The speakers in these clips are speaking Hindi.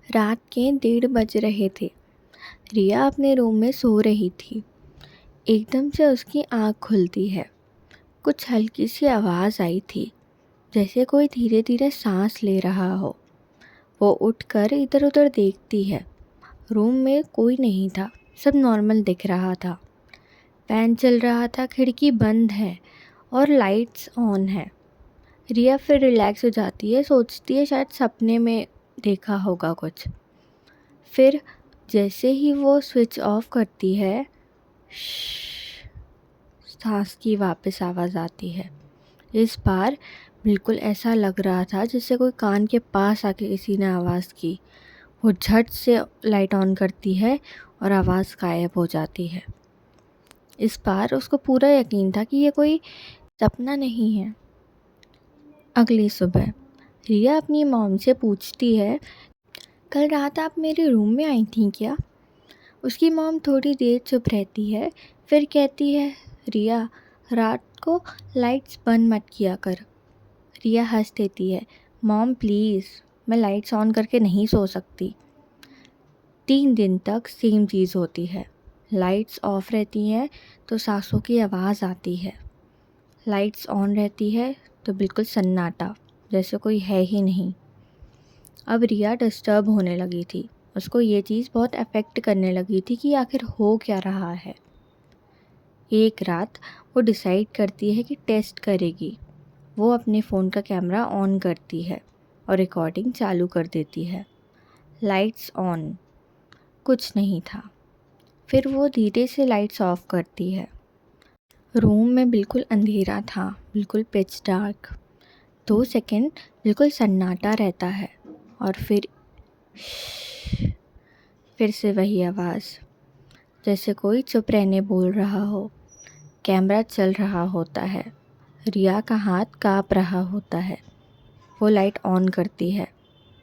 रात के 1:30 बज रहे थे। रिया अपने रूम में सो रही थी। एकदम से उसकी आँख खुलती है। कुछ हल्की सी आवाज़ आई थी, जैसे कोई धीरे धीरे सांस ले रहा हो। वो उठकर इधर उधर देखती है। रूम में कोई नहीं था, सब नॉर्मल दिख रहा था। फैन चल रहा था, खिड़की बंद है और लाइट्स ऑन है। रिया फिर रिलैक्स हो जाती है, सोचती है शायद सपने में देखा होगा कुछ। फिर जैसे ही वो स्विच ऑफ करती है, सांस की वापस आवाज़ आती है। इस बार बिल्कुल ऐसा लग रहा था जैसे कोई कान के पास आके किसी ने आवाज़ की। वो झट से लाइट ऑन करती है और आवाज़ गायब हो जाती है। इस बार उसको पूरा यकीन था कि ये कोई सपना नहीं है। अगली सुबह रिया अपनी मॉम से पूछती है, कल रात आप मेरे रूम में आई थी क्या? उसकी मॉम थोड़ी देर चुप रहती है, फिर कहती है, रिया, रात को लाइट्स बंद मत किया कर। रिया हंस देती है, मॉम प्लीज़, मैं लाइट्स ऑन करके नहीं सो सकती। 3 दिन तक सेम चीज़ होती है। लाइट्स ऑफ रहती हैं तो सांसों की आवाज़ आती है। लाइट्स ऑन रहती है तो बिल्कुल सन्नाटा, जैसे कोई है ही नहीं। अब रिया डिस्टर्ब होने लगी थी। उसको ये चीज़ बहुत अफेक्ट करने लगी थी कि आखिर हो क्या रहा है। एक रात वो डिसाइड करती है कि टेस्ट करेगी। वो अपने फ़ोन का कैमरा ऑन करती है और रिकॉर्डिंग चालू कर देती है। लाइट्स ऑन, कुछ नहीं था। फिर वो धीरे से लाइट्स ऑफ करती है। रूम में बिल्कुल अंधेरा था, बिल्कुल पिच डार्क। 2 सेकंड बिल्कुल सन्नाटा रहता है और फिर से वही आवाज़, जैसे कोई चुप रहने बोल रहा हो। कैमरा चल रहा होता है। रिया का हाथ काँप रहा होता है। वो लाइट ऑन करती है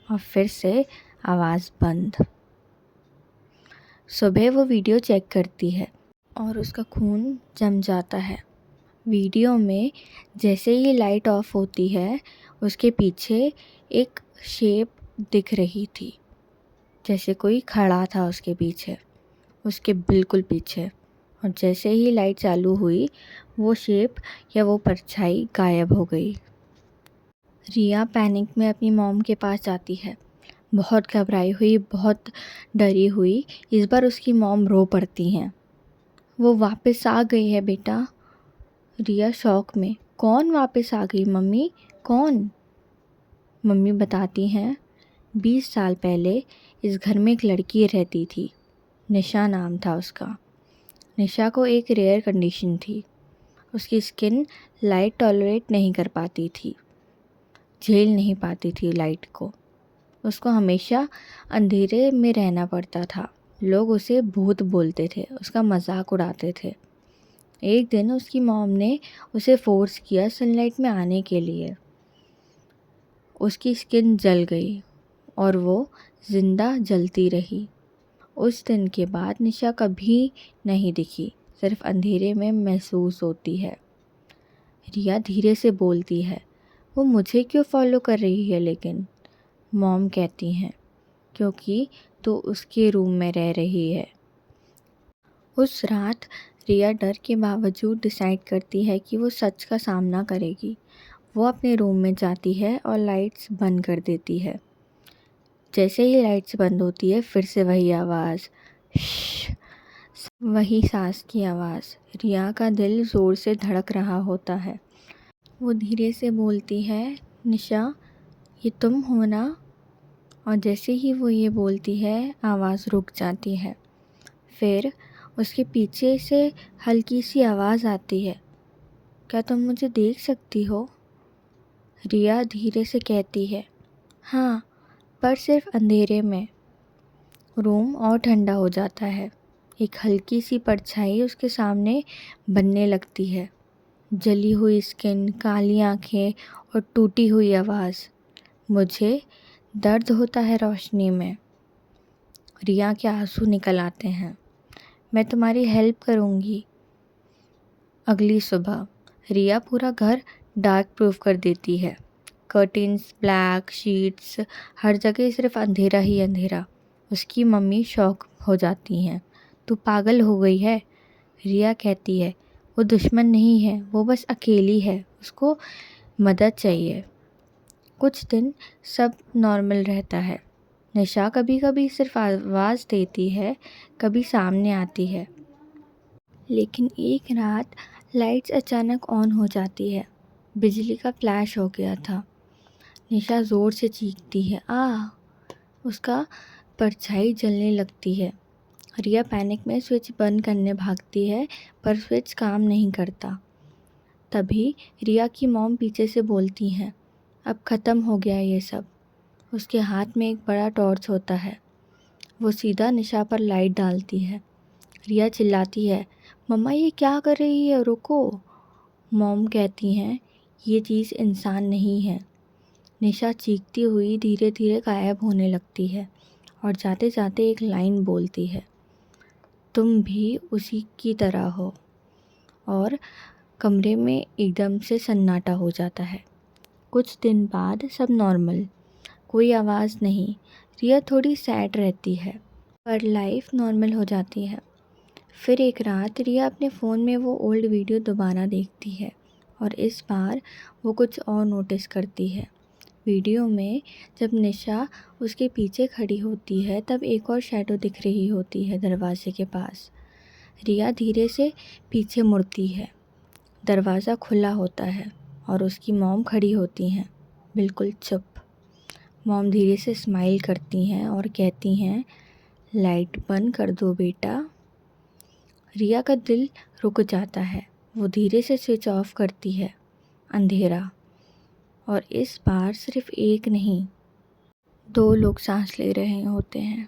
और फिर से आवाज़ बंद। सुबह वो वीडियो चेक करती है और उसका खून जम जाता है। वीडियो में जैसे ही लाइट ऑफ होती है, उसके पीछे एक शेप दिख रही थी, जैसे कोई खड़ा था उसके पीछे, उसके बिल्कुल पीछे। और जैसे ही लाइट चालू हुई, वो शेप या वो परछाई गायब हो गई। रिया पैनिक में अपनी मॉम के पास जाती है, बहुत घबराई हुई, बहुत डरी हुई। इस बार उसकी मॉम रो पड़ती हैं, वो वापस आ गई है बेटा। रिया शॉक में, कौन वापस आ गई मम्मी, कौन? मम्मी बताती हैं, 20 साल पहले इस घर में एक लड़की रहती थी, निशा नाम था उसका। निशा को एक रेयर कंडीशन थी, उसकी स्किन लाइट टॉलरेट नहीं कर पाती थी, झेल नहीं पाती थी लाइट को। उसको हमेशा अंधेरे में रहना पड़ता था। लोग उसे भूत बोलते थे, उसका मजाक उड़ाते थे। एक दिन उसकी मॉम ने उसे फोर्स किया सनलाइट में आने के लिए। उसकी स्किन जल गई और वो ज़िंदा जलती रही। उस दिन के बाद निशा कभी नहीं दिखी, सिर्फ अंधेरे में महसूस होती है। रिया धीरे से बोलती है, वो मुझे क्यों फॉलो कर रही है लेकिन? मॉम कहती हैं, क्योंकि तो उसके रूम में रह रही है। उस रात रिया डर के बावजूद डिसाइड करती है कि वो सच का सामना करेगी। वो अपने रूम में जाती है और लाइट्स बंद कर देती है। जैसे ही लाइट्स बंद होती है, फिर से वही आवाज़, वही सांस की आवाज़। रिया का दिल ज़ोर से धड़क रहा होता है। वो धीरे से बोलती है, निशा, ये तुम हो ना? और जैसे ही वो ये बोलती है, आवाज़ रुक जाती है। फिर उसके पीछे से हल्की सी आवाज़ आती है, क्या तुम मुझे देख सकती हो? रिया धीरे से कहती है, हाँ, पर सिर्फ अंधेरे में। रूम और ठंडा हो जाता है। एक हल्की सी परछाई उसके सामने बनने लगती है। जली हुई स्किन, काली आँखें और टूटी हुई आवाज़। मुझे दर्द होता है रोशनी में। रिया के आंसू निकल आते हैं। मैं तुम्हारी हेल्प करूँगी। अगली सुबह रिया पूरा घर डार्क प्रूफ कर देती है। कर्टेन्स ब्लैक, शीट्स, हर जगह सिर्फ अंधेरा ही अंधेरा। उसकी मम्मी शॉक हो जाती हैं। तू पागल हो गई है? रिया कहती है, वो दुश्मन नहीं है, वो बस अकेली है, उसको मदद चाहिए। कुछ दिन सब नॉर्मल रहता है। निशा कभी कभी सिर्फ आवाज़ देती है, कभी सामने आती है। लेकिन एक रात लाइट्स अचानक ऑन हो जाती है। बिजली का फ्लैश हो गया था। निशा ज़ोर से चीखती है, आ! उसका परछाई जलने लगती है। रिया पैनिक में स्विच बंद करने भागती है, पर स्विच काम नहीं करता। तभी रिया की मॉम पीछे से बोलती हैं, अब ख़त्म हो गया ये सब। उसके हाथ में एक बड़ा टॉर्च होता है। वो सीधा निशा पर लाइट डालती है। रिया चिल्लाती है, मम्मा ये क्या कर रही है, रुको। मॉम कहती हैं, ये चीज़ इंसान नहीं है। निशा चीखती हुई धीरे धीरे गायब होने लगती है और जाते जाते एक लाइन बोलती है, तुम भी उसी की तरह हो। और कमरे में एकदम से सन्नाटा हो जाता है। कुछ दिन बाद सब नॉर्मल, कोई आवाज़ नहीं। रिया थोड़ी सैड रहती है, पर लाइफ नॉर्मल हो जाती है। फिर एक रात रिया अपने फ़ोन में वो ओल्ड वीडियो दोबारा देखती है और इस बार वो कुछ और नोटिस करती है। वीडियो में जब निशा उसके पीछे खड़ी होती है तब एक और शैडो दिख रही होती है दरवाजे के पास। रिया धीरे से पीछे मुड़ती है। दरवाज़ा खुला होता है और उसकी मॉम खड़ी होती हैं, बिल्कुल चुप। मॉम धीरे से स्माइल करती हैं और कहती हैं, लाइट बंद कर दो बेटा। रिया का दिल रुक जाता है। वो धीरे से स्विच ऑफ करती है। अंधेरा। और इस बार सिर्फ एक नहीं, 2 लोग सांस ले रहे होते हैं।